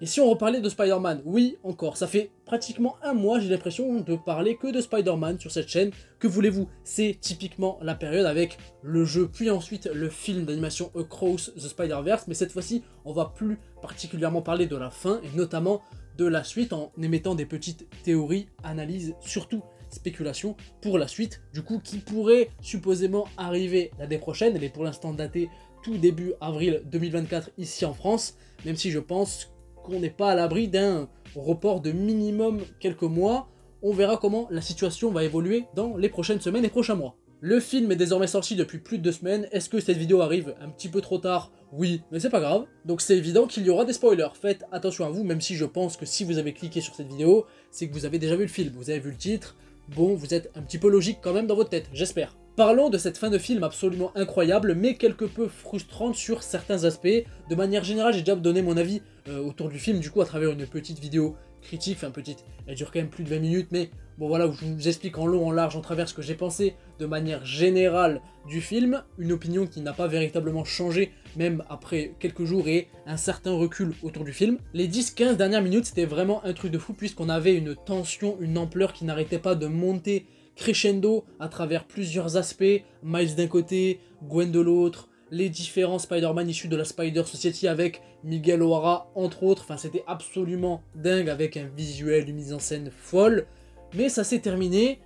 Et si on reparlait de Spider-Man, oui, encore, ça fait pratiquement un mois, j'ai l'impression de parler que de Spider-Man sur cette chaîne. Que voulez-vous? C'est typiquement la période avec le jeu, puis ensuite le film d'animation Across the Spider-Verse, mais cette fois-ci, on va plus particulièrement parler de la fin, et notamment de la suite, en émettant des petites théories, analyses, surtout spéculations, pour la suite, du coup, qui pourrait supposément arriver l'année prochaine. Elle est pour l'instant datée tout début avril 2024 ici en France, même si je pense qu'on n'est pas à l'abri d'un report de minimum quelques mois. On verra comment la situation va évoluer dans les prochaines semaines et prochains mois. Le film est désormais sorti depuis plus de 2 semaines. Est-ce que cette vidéo arrive un petit peu trop tard? Oui, mais c'est pas grave. Donc c'est évident qu'il y aura des spoilers. Faites attention à vous, même si je pense que si vous avez cliqué sur cette vidéo, c'est que vous avez déjà vu le film, vous avez vu le titre. Bon, vous êtes un petit peu logique quand même dans votre tête, j'espère. Parlons de cette fin de film absolument incroyable, mais quelque peu frustrante sur certains aspects. De manière générale, j'ai déjà donné mon avis autour du film, du coup, à travers une petite vidéo critique, enfin petite, elle dure quand même plus de 20 minutes, mais bon voilà, où je vous explique en long, en large, en travers ce que j'ai pensé de manière générale du film, une opinion qui n'a pas véritablement changé, même après quelques jours et un certain recul autour du film. Les 10-15 dernières minutes, c'était vraiment un truc de fou, puisqu'on avait une tension, une ampleur qui n'arrêtait pas de monter crescendo à travers plusieurs aspects, Miles d'un côté, Gwen de l'autre, les différents Spider-Man issus de la Spider Society avec Miguel O'Hara entre autres, enfin c'était absolument dingue avec un visuel, une mise en scène folle, mais ça s'est terminé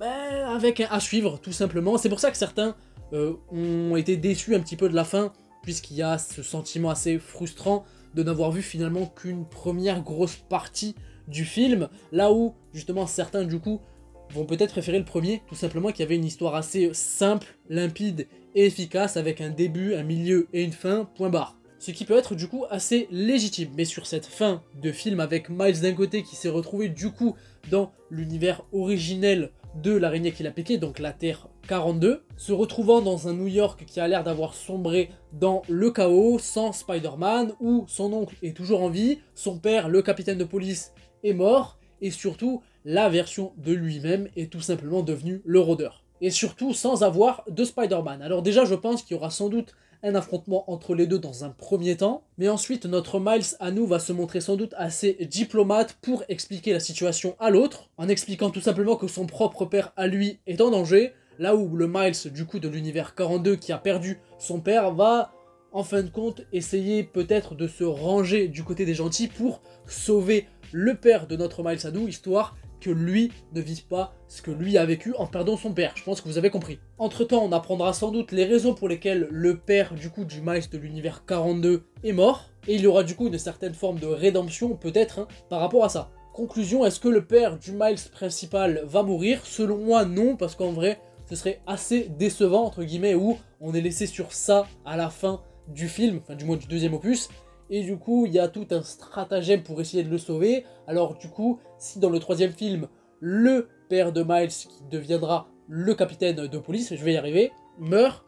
avec un à suivre tout simplement. C'est pour ça que certains ont été déçus un petit peu de la fin, puisqu'il y a ce sentiment assez frustrant de n'avoir vu finalement qu'une première grosse partie du film, là où justement certains du coup vont peut-être préférer le premier, tout simplement qu'il y avait une histoire assez simple, limpide et efficace, avec un début, un milieu et une fin, point barre. Ce qui peut être du coup assez légitime, mais sur cette fin de film avec Miles d'un côté qui s'est retrouvé du coup dans l'univers originel de l'araignée qu'il a piqué, donc la Terre 42, se retrouvant dans un New York qui a l'air d'avoir sombré dans le chaos, sans Spider-Man, où son oncle est toujours en vie, son père, le capitaine de police, est mort, et surtout, la version de lui-même est tout simplement devenue le rôdeur. Et surtout sans avoir de Spider-Man. Alors déjà, je pense qu'il y aura sans doute un affrontement entre les deux dans un premier temps, mais ensuite notre Miles à nous va se montrer sans doute assez diplomate pour expliquer la situation à l'autre, en expliquant tout simplement que son propre père à lui est en danger, là où le Miles du coup de l'univers 42 qui a perdu son père va en fin de compte essayer peut-être de se ranger du côté des gentils pour sauver le père de notre Miles à nous, histoire que lui ne vive pas ce que lui a vécu en perdant son père. Je pense que vous avez compris. Entre temps, on apprendra sans doute les raisons pour lesquelles le père du coup du Miles de l'univers 42 est mort, et il y aura du coup une certaine forme de rédemption peut-être par rapport à ça. Conclusion, est-ce que le père du Miles principal va mourir? Selon moi non, parce qu'en vrai ce serait assez décevant entre guillemets, où on est laissé sur ça à la fin du film, enfin du moins du deuxième opus, et du coup il y a tout un stratagème pour essayer de le sauver. Alors du coup, si dans le troisième film, le père de Miles, qui deviendra le capitaine de police, je vais y arriver, meurt,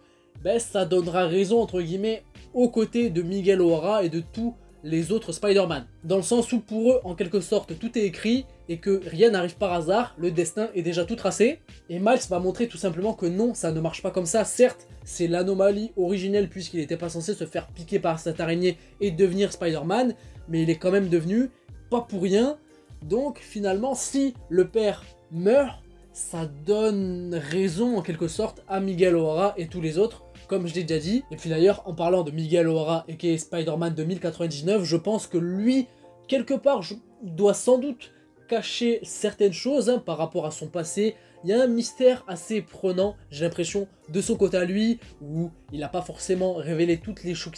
ça donnera raison entre guillemets aux côtés de Miguel O'Hara et de tous les autres Spider-Man. Dans le sens où pour eux, en quelque sorte, tout est écrit et que rien n'arrive par hasard, le destin est déjà tout tracé. Et Miles va montrer tout simplement que non, ça ne marche pas comme ça. Certes, c'est l'anomalie originelle puisqu'il n'était pas censé se faire piquer par cette araignée et devenir Spider-Man, mais il est quand même devenu, pas pour rien. Donc finalement, si le père meurt, ça donne raison en quelque sorte à Miguel O'Hara et tous les autres, comme je l'ai déjà dit. Et puis d'ailleurs, en parlant de Miguel O'Hara aka Spider-Man 2099, je pense que lui, quelque part, doit sans doute cacher certaines choses par rapport à son passé. Il y a un mystère assez prenant, j'ai l'impression, de son côté à lui, où il n'a pas forcément révélé toutes les choses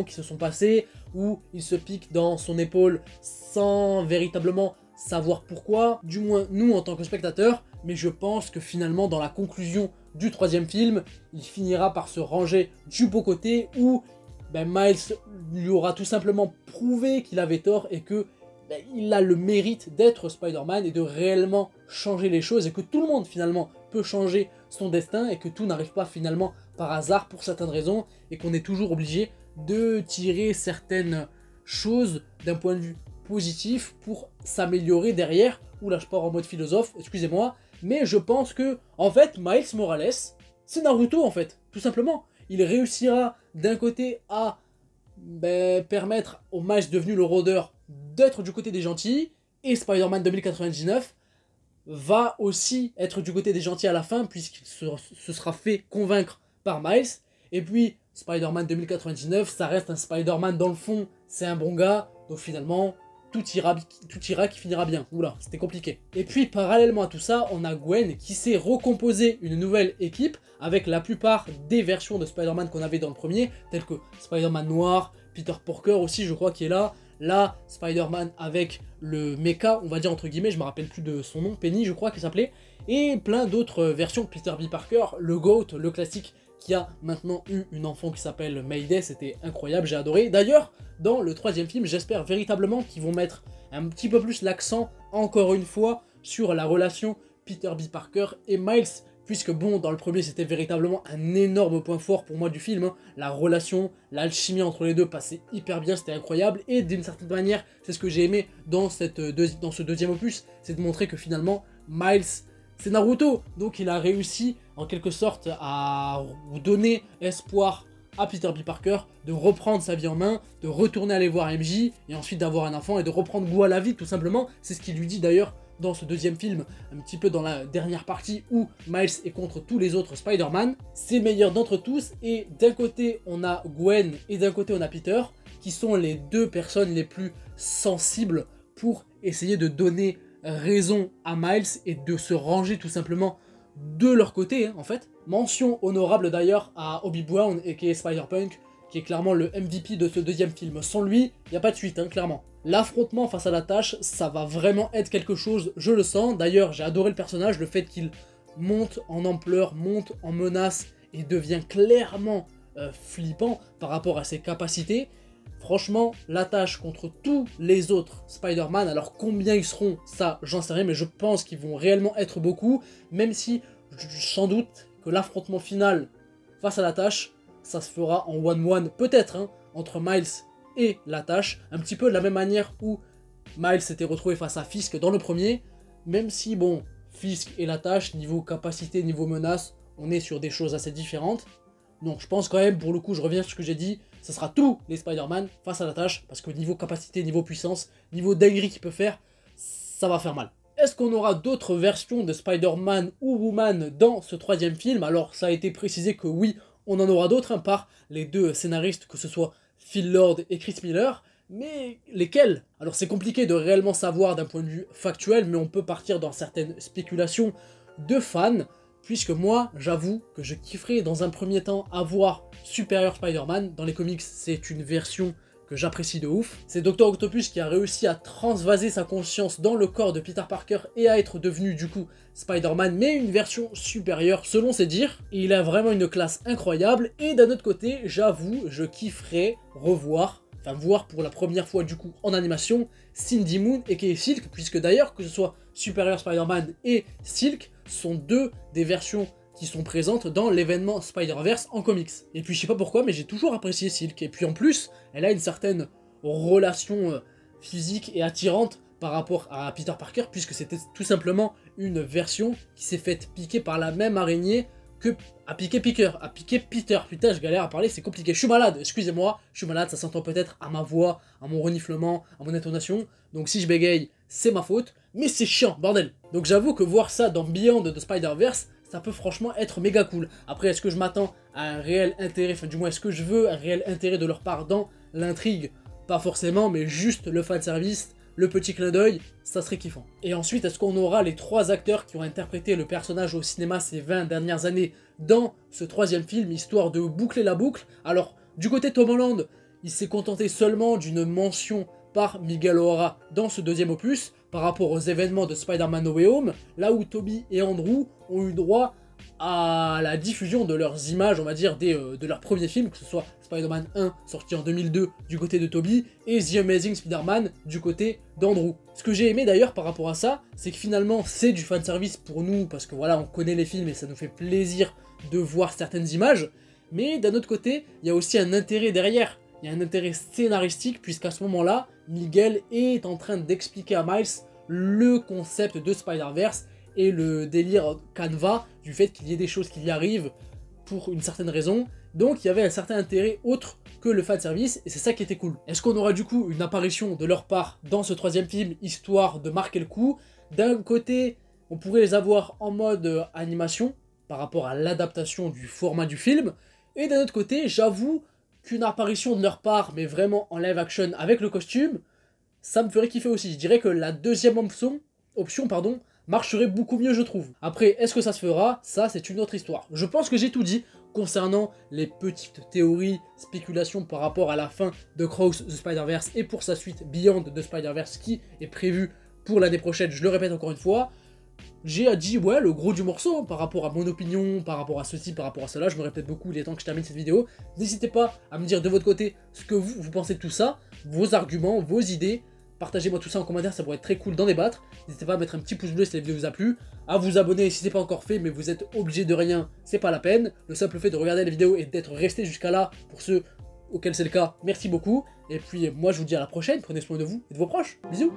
qui se sont passées, où il se pique dans son épaule sans véritablement savoir pourquoi, du moins nous en tant que spectateurs, mais je pense que finalement dans la conclusion du troisième film, il finira par se ranger du beau côté où Miles lui aura tout simplement prouvé qu'il avait tort et que il a le mérite d'être Spider-Man et de réellement changer les choses, et que tout le monde finalement peut changer son destin et que tout n'arrive pas finalement par hasard pour certaines raisons, et qu'on est toujours obligé de tirer certaines choses d'un point de vue positif pour s'améliorer derrière. Oula, je pars en mode philosophe, excusez-moi, mais je pense que, en fait, Miles Morales, c'est Naruto en fait, tout simplement. Il réussira d'un côté à permettre au Miles devenu le rôdeur d'être du côté des gentils, et Spider-Man 2099 va aussi être du côté des gentils à la fin, puisqu'il se sera fait convaincre par Miles. Et puis, Spider-Man 2099, ça reste un Spider-Man dans le fond, c'est un bon gars, donc finalement, tout ira qui finira bien. Oula, c'était compliqué. Et puis, parallèlement à tout ça, on a Gwen qui s'est recomposé une nouvelle équipe, avec la plupart des versions de Spider-Man qu'on avait dans le premier, telles que Spider-Man noir, Peter Parker aussi, je crois, qui est là, là, Spider-Man avec le mecha, on va dire entre guillemets, je me rappelle plus de son nom, Penny je crois qu'il s'appelait, et plein d'autres versions, Peter B. Parker, le GOAT, le classique, qui a maintenant eu une enfant qui s'appelle Mayday, c'était incroyable, j'ai adoré. D'ailleurs, dans le troisième film, j'espère véritablement qu'ils vont mettre un petit peu plus l'accent, encore une fois, sur la relation Peter B. Parker et Miles, puisque bon, dans le premier, c'était véritablement un énorme point fort pour moi du film, hein. La relation, l'alchimie entre les deux passait hyper bien, c'était incroyable, et d'une certaine manière, c'est ce que j'ai aimé dans ce deuxième opus, c'est de montrer que finalement, Miles, c'est Naruto, donc il a réussi, en quelque sorte, à donner espoir à Peter B. Parker de reprendre sa vie en main, de retourner aller voir MJ, et ensuite d'avoir un enfant, et de reprendre goût à la vie, tout simplement, c'est ce qu'il lui dit d'ailleurs, dans ce deuxième film, un petit peu dans la dernière partie où Miles est contre tous les autres Spider-Man, c'est meilleur d'entre tous, et d'un côté on a Gwen et d'un côté on a Peter, qui sont les deux personnes les plus sensibles pour essayer de donner raison à Miles et de se ranger tout simplement de leur côté, hein, en fait. Mention honorable d'ailleurs à Obi Brown aka Spider-Punk, qui est clairement le MVP de ce deuxième film. Sans lui, il n'y a pas de suite, hein, clairement. L'affrontement face à la tâche, ça va vraiment être quelque chose, je le sens. D'ailleurs, j'ai adoré le personnage, le fait qu'il monte en ampleur, monte en menace et devient clairement flippant par rapport à ses capacités. Franchement, la tâche contre tous les autres Spider-Man, alors combien ils seront, ça j'en sais rien, mais je pense qu'ils vont réellement être beaucoup, même si sans doute que l'affrontement final face à la tâche, ça se fera en 1-1, peut-être, hein, entre Miles et la tâche, un petit peu de la même manière où Miles s'était retrouvé face à Fisk dans le premier, même si, bon, Fisk et la tâche, niveau capacité, niveau menace, on est sur des choses assez différentes. Donc je pense quand même, pour le coup, je reviens sur ce que j'ai dit, ce sera tous les Spider-Man face à la tâche, parce que niveau capacité, niveau puissance, niveau dinguerie qu'il peut faire, ça va faire mal. Est-ce qu'on aura d'autres versions de Spider-Man ou Woman dans ce troisième film? Alors ça a été précisé que oui, on en aura d'autres, hein, par les deux scénaristes, que ce soit Phil Lord et Chris Miller, mais lesquels? Alors c'est compliqué de réellement savoir d'un point de vue factuel, mais on peut partir dans certaines spéculations de fans, puisque moi, j'avoue que je kifferais dans un premier temps avoir Superior Spider-Man. Dans les comics, c'est une version que j'apprécie de ouf. C'est Dr. Octopus qui a réussi à transvaser sa conscience dans le corps de Peter Parker et à être devenu du coup Spider-Man, mais une version supérieure selon ses dires. Et il a vraiment une classe incroyable. Et d'un autre côté, j'avoue, je kifferais revoir, enfin voir pour la première fois du coup en animation, Cindy Moon aka Silk, puisque d'ailleurs que ce soit Superior Spider-Man et Silk sont deux des versions qui sont présentes dans l'événement Spider-Verse en comics. Et puis je sais pas pourquoi, mais j'ai toujours apprécié Silk. Et puis en plus, elle a une certaine relation physique et attirante par rapport à Peter Parker, puisque c'était tout simplement une version qui s'est faite piquer par la même araignée que à piquer Peter. Putain, je galère à parler, c'est compliqué. Je suis malade, excusez-moi, je suis malade, ça s'entend peut-être à ma voix, à mon reniflement, à mon intonation. Donc si je bégaye, c'est ma faute, mais c'est chiant, bordel. Donc j'avoue que voir ça dans Beyond de Spider-Verse, ça peut franchement être méga cool. Après, est-ce que je m'attends à un réel intérêt, enfin du moins, est-ce que je veux un réel intérêt de leur part dans l'intrigue? Pas forcément, mais juste le fanservice, le petit clin d'œil, ça serait kiffant. Et ensuite, est-ce qu'on aura les trois acteurs qui ont interprété le personnage au cinéma ces 20 dernières années dans ce troisième film, histoire de boucler la boucle? Alors, du côté Tom Holland, il s'est contenté seulement d'une mention par Miguel O'Hara dans ce deuxième opus, par rapport aux événements de Spider-Man No Way Home, là où Tobey et Andrew ont eu droit à la diffusion de leurs images, on va dire, de leurs premiers films, que ce soit Spider-Man 1, sorti en 2002, du côté de Tobey, et The Amazing Spider-Man, du côté d'Andrew. Ce que j'ai aimé d'ailleurs par rapport à ça, c'est que finalement, c'est du fanservice pour nous, parce que voilà, on connaît les films et ça nous fait plaisir de voir certaines images, mais d'un autre côté, il y a aussi un intérêt derrière. Il y a un intérêt scénaristique, puisqu'à ce moment-là, Miguel est en train d'expliquer à Miles le concept de Spider-Verse et le délire Canva du fait qu'il y ait des choses qui y arrivent pour une certaine raison, Donc il y avait un certain intérêt autre que le fanservice, et c'est ça qui était cool. Est-ce qu'on aura du coup une apparition de leur part dans ce troisième film, histoire de marquer le coup? D'un côté, on pourrait les avoir en mode animation, par rapport à l'adaptation du format du film, et d'un autre côté, j'avoue qu'une apparition de leur part, mais vraiment en live action avec le costume, ça me ferait kiffer aussi. Je dirais que la deuxième option, marcherait beaucoup mieux, je trouve. Après, est-ce que ça se fera? Ça, c'est une autre histoire. Je pense que j'ai tout dit concernant les petites théories, spéculations par rapport à la fin de Cross the Spider-Verse et pour sa suite Beyond the Spider-Verse qui est prévue pour l'année prochaine. Je le répète encore une fois. J'ai dit, ouais, le gros du morceau, hein, par rapport à mon opinion, par rapport à ceci, par rapport à cela. Je me répète beaucoup, il est temps que je termine cette vidéo. N'hésitez pas à me dire de votre côté ce que vous pensez de tout ça, vos arguments, vos idées. Partagez-moi tout ça en commentaire, ça pourrait être très cool d'en débattre. N'hésitez pas à mettre un petit pouce bleu si la vidéo vous a plu, à vous abonner si ce n'est pas encore fait, mais vous êtes obligé de rien, c'est pas la peine. Le simple fait de regarder la vidéo et d'être resté jusqu'à là, pour ceux auxquels c'est le cas, merci beaucoup. Et puis moi je vous dis à la prochaine, prenez soin de vous et de vos proches. Bisous.